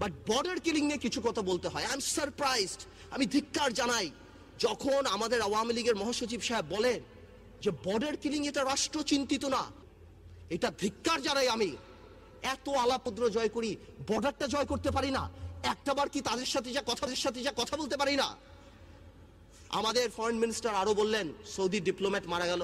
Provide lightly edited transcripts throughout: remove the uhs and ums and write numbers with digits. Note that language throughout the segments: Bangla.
বাট বর্ডার কিলিং নিয়ে কিছু কথা বলতে হয়। আই এম সারপ্রাইজড, আমি ধিক্কার জানাই যখন আমাদের আওয়ামী লীগের মহাসচিব সাহেব বলেন যে বর্ডার কিলিং এটা রাষ্ট্র চিন্তিত না। এটা ধিক্কার জানাই আমি। এত আলাপদ্র জয় করি, বর্ডারটা জয় করতে পারি না? একটাবার কি তাদের সাথে যা কথা বলতে পারি না? আমাদের ফরেন মিনিস্টার আরো বললেন সৌদি ডিপ্লোম্যাট মারা গেল,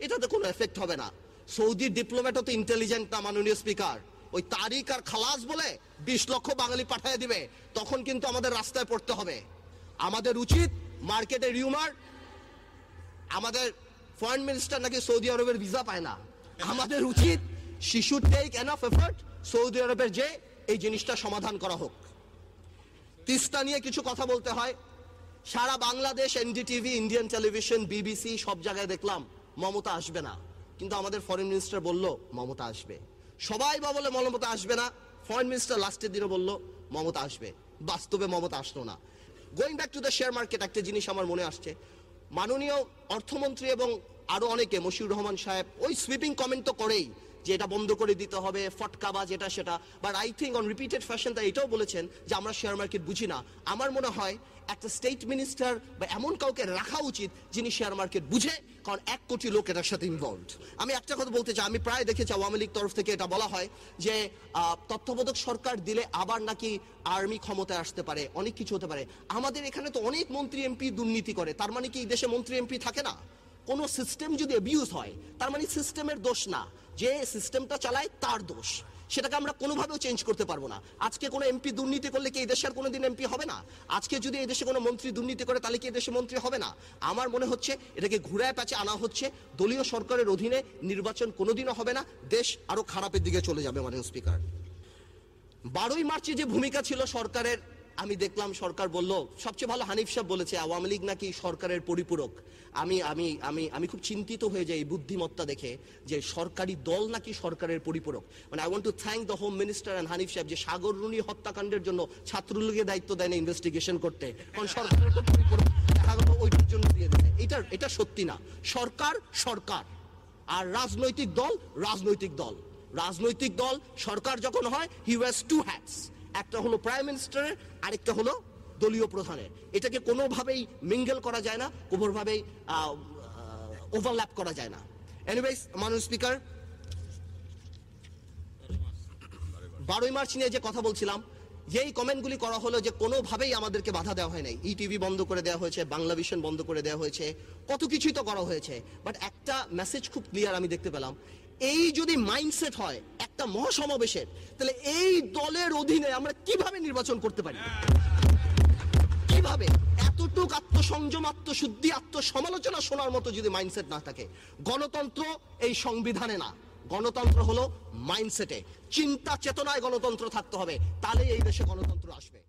এটাতে কোনো এফেক্ট হবে না। সৌদি ডিপ্লোম্যাটও তো ইন্টেলিজেন্ট না মাননীয় স্পিকার। ওই তারিক আর খালাস বলে 20 লক্ষ বাঙালি পাঠিয়ে দিবে, তখন কিন্তু আমাদের রাস্তায় পড়তে হবে। আমাদের উচিত মার্কেটে রিউমার আমাদের ফরেন মিনিস্টার নাকি সৌদি আরবের ভিসা পায় না, আমাদের উচিত শিশু টেক এনাফ এফোর্ট সৌদি আরবের যে এই জিনিসটা সমাধান করা হোক। তিস্তা নিয়ে কিছু কথা বলতে হয়। সারা Bangladesh NDTV, Indian television, BBC সব জায়গায় দেখলাম মমতা আসবে না, কিন্তু আমাদের ফরেন মিনিস্টার বলল মমতা আসবে। সবাই বলে মমতা আসবে না, ফরেন মিনিস্টার লাস্টের দিনে বলল মমতা আসবে, বাস্তবে মমতা আসলো না। Going back to the share market, একটা জিনিস আমার মনে আসছে, মাননীয় অর্থমন্ত্রী এবং আরো অনেকে, মশিউর রহমান সাহেব ওই সুইপিং কমেন্ট তো করেই যে এটা বন্ধ করে দিতে হবে, ফটকাবাজ এটা সেটা, but I think on repeated fashion তারা এটাও বলেছেন যে আমরা শেয়ার মার্কেট বুঝি না। আমার মনে হয় একটা স্টেট মিনিস্টার বা এমন কাউকে রাখা উচিত যিনি শেয়ার মার্কেট বুঝে, কারণ 1 কোটি লোক এটার সাথে ইনভলভড। আমি একটা কথা বলতে চাই, আমি প্রায় দেখেছি আওয়ামী লীগ তরফ থেকে এটা বলা হয় যে তত্ত্বাবধায়ক সরকার দিলে আবার নাকি আর্মি ক্ষমতায় আসতে পারে, অনেক কিছু হতে পারে। আমাদের এখানে তো অনেক মন্ত্রী এমপি দুর্নীতি করে, তার মানে কি এই দেশে মন্ত্রী এমপি থাকে না? কোন সিস্টেম যদি অ্যাবিউজ হয় তার মানে সিস্টেমের দোষ না, যে সিস্টেমটা চালায় তার দোষ। সেটাকে আমরা কোনোভাবেও চেঞ্জ করতে পারবো না। আজকে কোনো এমপি দুর্নীতি করলে কি এই দেশের কোনোদিন এমপি হবে না? আজকে যদি এই দেশে কোনো মন্ত্রী দুর্নীতি করে তাহলে কি এই দেশে মন্ত্রী হবে না? আমার মনে হচ্ছে এটাকে ঘুরায় প্যাচে আনা হচ্ছে। দলীয় সরকারের অধীনে নির্বাচন কোনোদিনও হবে না, দেশ আরো খারাপের দিকে চলে যাবে। মাননীয় স্পিকার, 12ই মার্চে যে ভূমিকা ছিল সরকারের, আমি দেখলাম সরকার বলল, সবচেয়ে ভালো হানিফ সাহেব বলেছে আওয়ামী লীগ নাকি সরকারের পরিপূরক। আমি আমি আমি আমি খুব চিন্তিত হয়ে যাই বুদ্ধিমত্তা দেখে যে সরকারি দল নাকি সরকারের পরিপূরক। মানে I want to thank the home minister and Hanif সাহেব যে সাগর রুনি হত্যাকাণ্ডের জন্য ছাত্রলীগের দায়িত্ব দেয় না ইনভেস্টিগেশন করতে, কারণ সরকারের পরিপূরক দেখা গেল ওইটার জন্য দিয়ে দিতে। এটা সত্যি না। সরকার সরকার, আর রাজনৈতিক দল রাজনৈতিক দল। রাজনৈতিক দল সরকার যখন হয় হি ওয়্যারস 2 হ্যাটস, একটা হলো প্রাইম মিনিস্টারের, আরেকটা হলো দলীয় প্রধানের। এটাকে কোনোভাবেই মিঙ্গেল করা যায় না, কোনোভাবেই ওভারল্যাপ করা যায় না। এনিওয়েজ মাননীয় স্পিকার, 12ই মার্চ নিয়ে যে কথা বলছিলাম, যেই কমেন্টগুলি করা হলো যে কোনোভাবেই আমাদেরকে বাধা দেওয়া হয় নাই, ইটিভি বন্ধ করে দেওয়া হয়েছে, বাংলা ভিশন বন্ধ করে দেওয়া হয়েছে, কত কিছুই তো করা হয়েছে, বাট একটা মেসেজ খুব ক্লিয়ার আমি দেখতে পেলাম। এই যদি মাইন্ডসেট হয় একটা মহাসমাবেশের, তাহলে এই দলের অধীনে আমরা কিভাবে নির্বাচন করতে পারি? কিভাবে? এতটুক আত্মসংযম, আত্মশুদ্ধি, আত্মসমালোচনা শোনার মতো যদি মাইন্ডসেট না থাকে। গণতন্ত্র এই সংবিধানে না, গণতন্ত্র হলো মাইন্ডসেটে, চিন্তা চেতনায় গণতন্ত্র থাকতে হবে, তাহলে এই দেশে গণতন্ত্র আসবে।